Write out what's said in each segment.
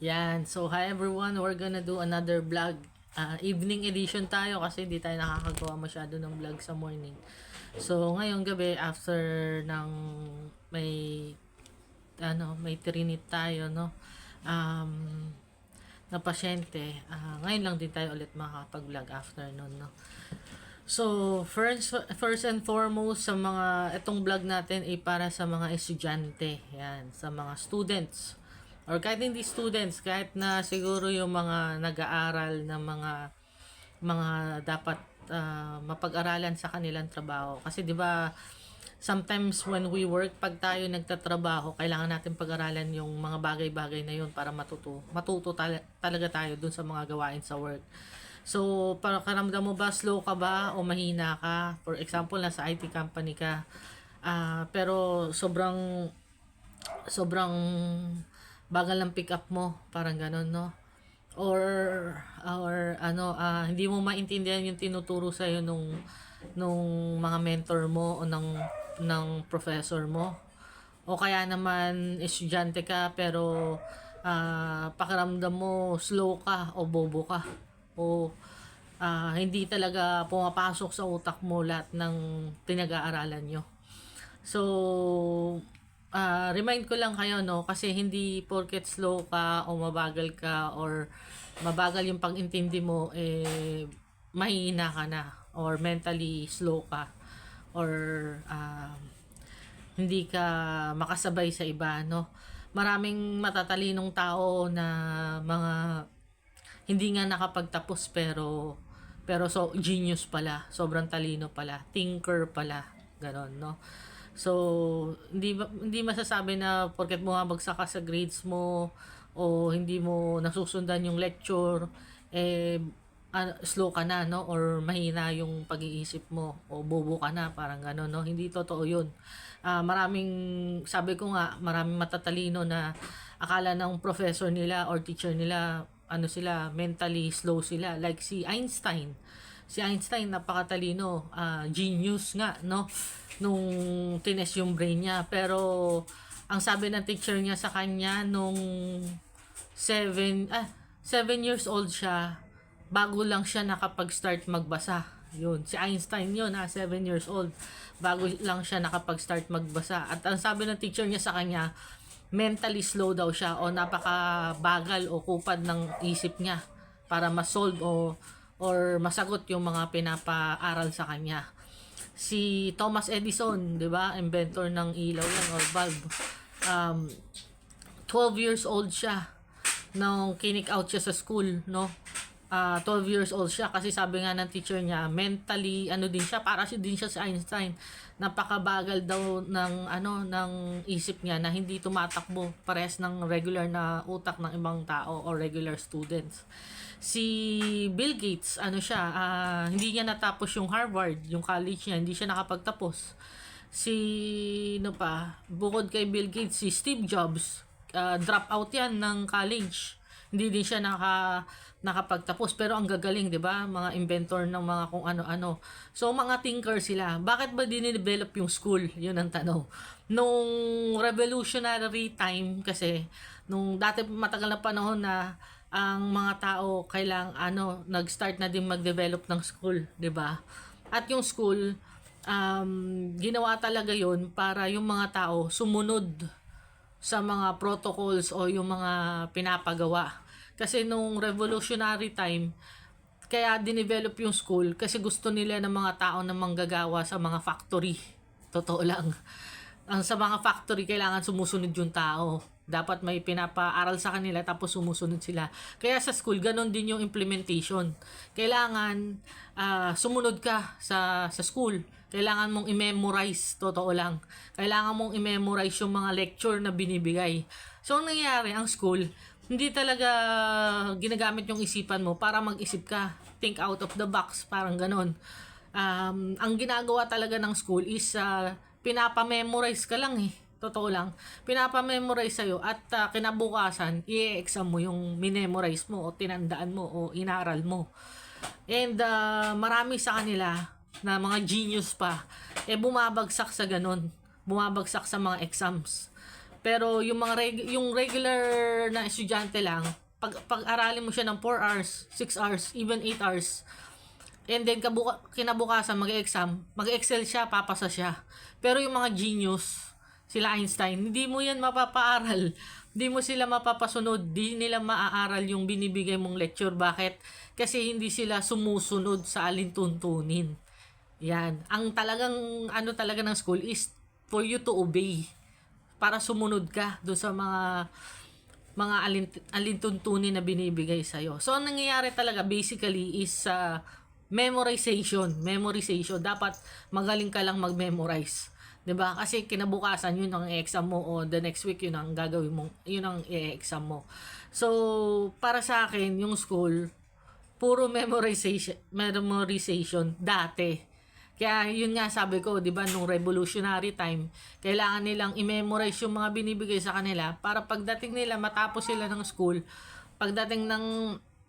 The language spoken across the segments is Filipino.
Yan. So, hi everyone. We're gonna do another vlog. Evening edition tayo kasi hindi tayo nakakagawa masyado ng vlog sa morning. So, ngayong gabi after ng may may trinit tayo, no? Um, na pasyente. Ngayon lang din tayo ulit makakapag-vlog after nun, no? So, first and foremost sa mga itong vlog natin ay para sa mga estudyante, yan, sa mga students or kahit hindi students, kahit na siguro yung mga nag-aaral na mga dapat mapag-aralan sa kanilang trabaho. Kasi 'di ba, sometimes when we work, pag tayo nagtatrabaho, kailangan natin pag-aralan yung mga bagay-bagay na yun para talaga tayo dun sa mga gawain sa work. So, para karamdam mo ba, slow ka ba o mahina ka? For example, nasa IT company ka, pero sobrang bagal ng pick up mo, parang ganun, no? Or hindi mo maintindihan yung tinuturo sa iyo nung mga mentor mo o ng professor mo. O kaya naman estudyante ka pero pakiramdam mo slow ka o bobo ka o hindi talaga pumapasok sa utak mo lahat ng pinag-aaralan nyo. So, remind ko lang kayo, no, kasi hindi porket slow ka o mabagal ka or mabagal yung pag-intindi mo, mahina ka na or mentally slow ka or hindi ka makasabay sa iba, no. Maraming matatalinong tao na mga hindi nga nakapagtapos pero so genius pala, sobrang talino pala, thinker pala, ganon, no. So, hindi masasabi na porket bumabagsak ka sa grades mo o hindi mo nasusundan yung lecture, slow ka na, no, or mahina yung pag-iisip mo o bobo ka na, parang gano'n, no. Hindi totoo yun. Maraming matatalino na akala ng professor nila or teacher nila mentally slow sila, like si Einstein. Napakatalino, genius nga, no, nung tines yung brain niya. Pero ang sabi ng teacher niya sa kanya nung 7 years old siya, bago lang siya nakapag-start magbasa. Yun, si Einstein yun, 7 years old, bago lang siya nakapag-start magbasa. At ang sabi ng teacher niya sa kanya, mentally slow daw siya o napakabagal o kupad ng isip niya para ma-solve or masagot yung mga pinapaaral sa kanya. Si Thomas Edison, 'di ba? Inventor ng ilaw yan or bulb. 12 years old siya nung kinik out siya sa school, no? 12 years old siya kasi sabi nga ng teacher niya, mentally din siya, para din siya si Einstein. Napakabagal daw ng isip niya na hindi tumatakbo parehas ng regular na utak ng ibang tao or regular students. Si Bill Gates, hindi niya natapos yung Harvard, yung college niya, hindi siya nakapagtapos. Bukod kay Bill Gates, si Steve Jobs, drop out yan ng college. Hindi din siya nakapagtapos pero ang gagaling, 'di ba? Mga inventor ng mga kung ano-ano. So mga thinker sila. Bakit ba dinidevelop yung school? 'Yun ang tanong. Nung revolutionary time kasi, nung dati matagal na panahon na ang mga tao nag-start na din mag-develop ng school, 'di ba? At yung school ginawa talaga 'yon para yung mga tao sumunod sa mga protocols o yung mga pinapagawa. Kasi nung revolutionary time, kaya dinevelop yung school kasi gusto nila ng mga tao na manggagawa sa mga factory. Totoo lang. Sa mga factory, kailangan sumusunod yung tao. Dapat may pinapaaral sa kanila tapos sumusunod sila. Kaya sa school, ganon din yung implementation. Kailangan sumunod ka sa school. Kailangan mong i-memorize, totoo lang. Kailangan mong i-memorize yung mga lecture na binibigay. So, ang nangyayari, ang school, hindi talaga ginagamit yung isipan mo para mag-isip ka. Think out of the box, parang ganon. Ang ginagawa talaga ng school is pinapamemorize ka lang eh. Totoo lang. Pinapamemorize sa'yo at kinabukasan, i-exam mo yung minemorize mo o tinandaan mo o inaral mo. And marami sa kanila na mga genius pa, bumabagsak sa ganon. Bumabagsak sa mga exams. Pero yung mga yung regular na estudyante lang, pag-aralin mo siya ng 4 hours, 6 hours, even 8 hours, and then kinabukasan mag-excel siya, papasa siya. Pero yung mga genius, sila Einstein, hindi mo yan mapapaaral. Hindi mo sila mapapasunod. Di nila maaaral yung binibigay mong lecture. Bakit? Kasi hindi sila sumusunod sa alintuntunin. Yan. Ang talagang ano talaga ng school is for you to obey. Para sumunod ka doon sa mga alintuntunin na binibigay sa'yo. So, ang nangyayari talaga basically is memorization. Dapat magaling ka lang mag-memorize. 'Di ba? Kasi kinabukasan yun ang exam mo o the next week yun ang gagawin mo, yun ang i-exam mo. So, para sa akin, yung school puro memorization dati. Kaya yun nga sabi ko, 'di ba, nung revolutionary time, kailangan nilang i-memorize yung mga binibigay sa kanila para pagdating nila matapos sila ng school, pagdating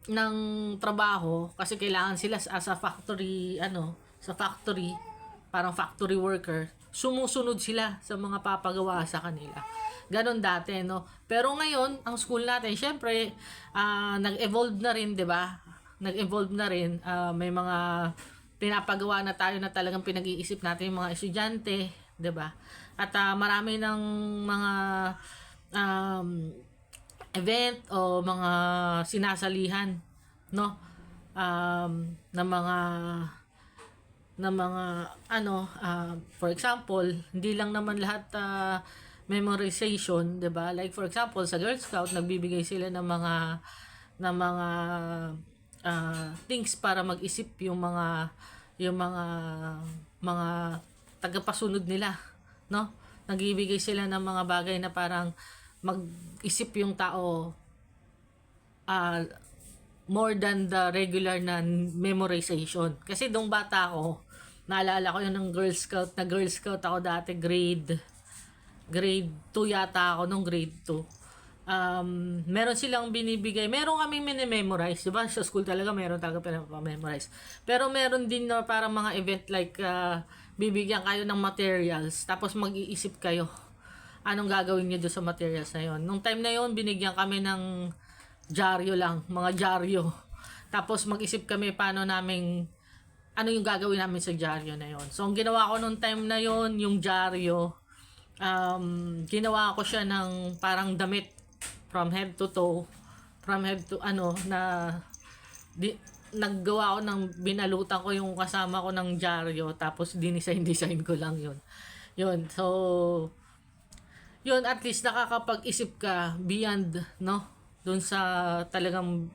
ng trabaho, kasi kailangan sila as a factory sa factory, parang factory worker, sumusunod sila sa mga papagawa sa kanila. Ganon dati, no? Pero ngayon, ang school natin, syempre, nag-evolve na rin, 'di ba? Nag-evolve na rin, may mga pinapagawa na tayo na talagang pinag-iisip natin yung mga estudyante, 'di ba? At marami ng mga event o mga sinasalihan, no? Na mga for example, hindi lang naman lahat memorization, 'di ba? Like for example, sa Girl Scout nagbibigay sila ng mga things para mag-isip yung mga tagapasunod nila, no? Nagbibigay sila ng mga bagay na parang mag-isip yung tao more than the regular na memorization. Kasi nung bata ako, naalala ko yun ng Girl Scout ako dati, grade 2 yata ako nung grade 2. Meron silang binibigay, meron kaming mini-memorize, diba? Sa school talaga meron talaga pinapamemorize. Pero meron din na parang mga event like bibigyan kayo ng materials, tapos mag-iisip kayo anong gagawin niyo doon sa materials na yon. Nung time na yon, binigyan kami ng dyaryo lang, mga dyaryo. Tapos mag-isip kami ano yung gagawin namin sa dyaryo na yon. So, ang ginawa ko nung time na yon, yung dyaryo, ginawa ko siya ng parang damit from head to toe, naggawa ko ng, binalutan ko yung kasama ko ng dyaryo, tapos design ko lang yun. So, yun, at least nakakapag-isip ka beyond, no, dun sa talagang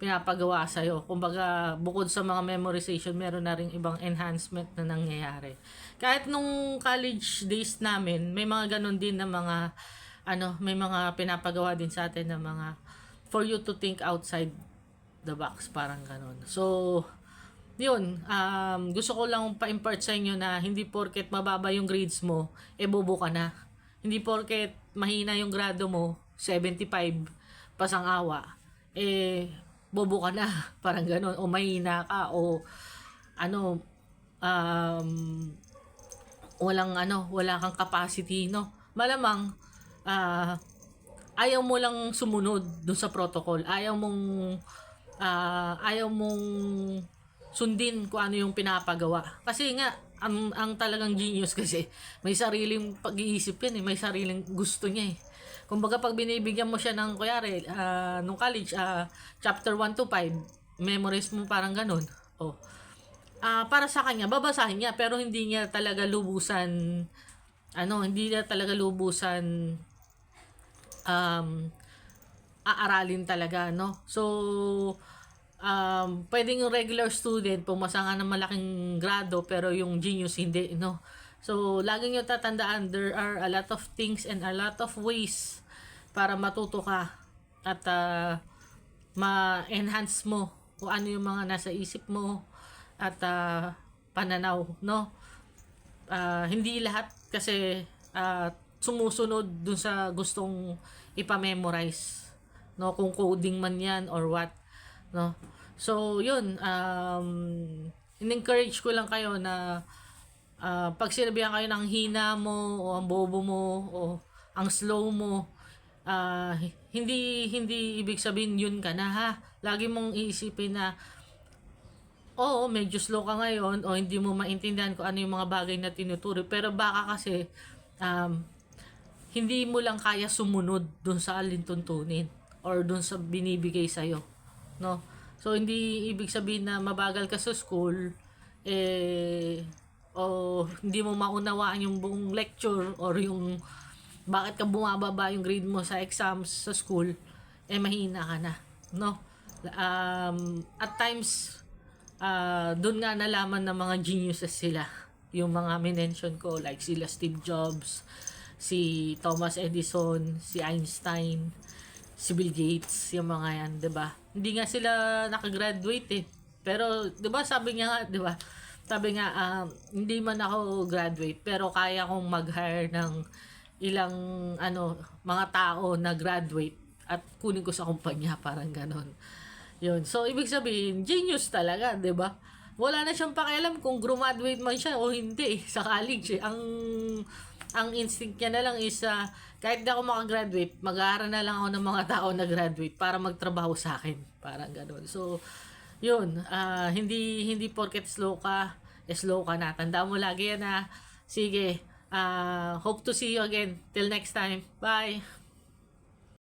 pinapagawa sa'yo. Kumbaga, bukod sa mga memorization, meron na rin ibang enhancement na nangyayari. Kahit nung college days namin, may mga ganun din na may mga pinapagawa din sa atin na mga for you to think outside the box, parang ganun. So, yun, gusto ko lang pa-impart sa inyo na hindi porket mababa yung grades mo, bobo ka na. Hindi porket mahina yung grado mo, 75, pasang-awa, bobo ka na, parang gano'n, o mahina ka, o wala kang capacity, no? Malamang, ayaw mo lang sumunod dun sa protocol, ayaw mong sundin kung ano yung pinapagawa. Kasi nga, ang talagang genius kasi, may sariling pag-iisip yan, may sariling gusto niya. Kumbaga, pag binibigyan mo siya ng, kuyari, nung college, chapter 1 to 5, memorize mo parang ganun. Para sa kanya, babasahin niya, pero hindi niya talaga lubusan, aaralin talaga, no? So, pwedeng yung regular student, pumasa nga ng malaking grado, pero yung genius hindi, no? So, laging yung tatandaan, there are a lot of things and a lot of ways para matuto ka at ma-enhance mo kung ano yung mga nasa isip mo at pananaw, no? Hindi lahat kasi sumusunod dun sa gustong ipamemorize, no? Kung coding man yan or what, no? So, yun, in-encourage ko lang kayo na pag sinabihan kayo ng hina mo o ang bobo mo o ang slow mo, hindi ibig sabihin yun ka na ha. Lagi mong iisipin na, oo, medyo slow ka ngayon o hindi mo maintindihan kung ano yung mga bagay na tinuturo. Pero baka kasi, um, hindi mo lang kaya sumunod dun sa alintuntunin or dun sa binibigay sa'yo. No? So, hindi ibig sabihin na mabagal ka sa school, o hindi mo maunawaan yung buong lecture or yung bakit ka bumababa yung grade mo sa exams sa school, mahina ka na. No? At times, doon nga nalaman ng mga geniuses sila. Yung mga minention ko, like sila Steve Jobs, si Thomas Edison, si Einstein, si Bill Gates, yung mga yan, 'di ba? Hindi nga sila nakagraduate eh. Pero 'di ba sabi niya nga, 'di ba? Sabi nga hindi man ako graduate pero kaya kong mag-hire ng ilang mga tao na graduate at kunin ko sa kumpanya, parang ganon. Yun. So ibig sabihin, genius talaga, 'di ba? Wala na siyang pakialam kung graduate man siya o hindi sa college eh. Ang instinct niya na lang is kahit di ako makagraduate, mag-aaral na lang ako ng mga tao na graduate para magtrabaho sa akin. Parang gano'n. So, yun. Hindi porket slow ka na. Tandaan mo lagi yan. Sige. Hope to see you again. Till next time. Bye.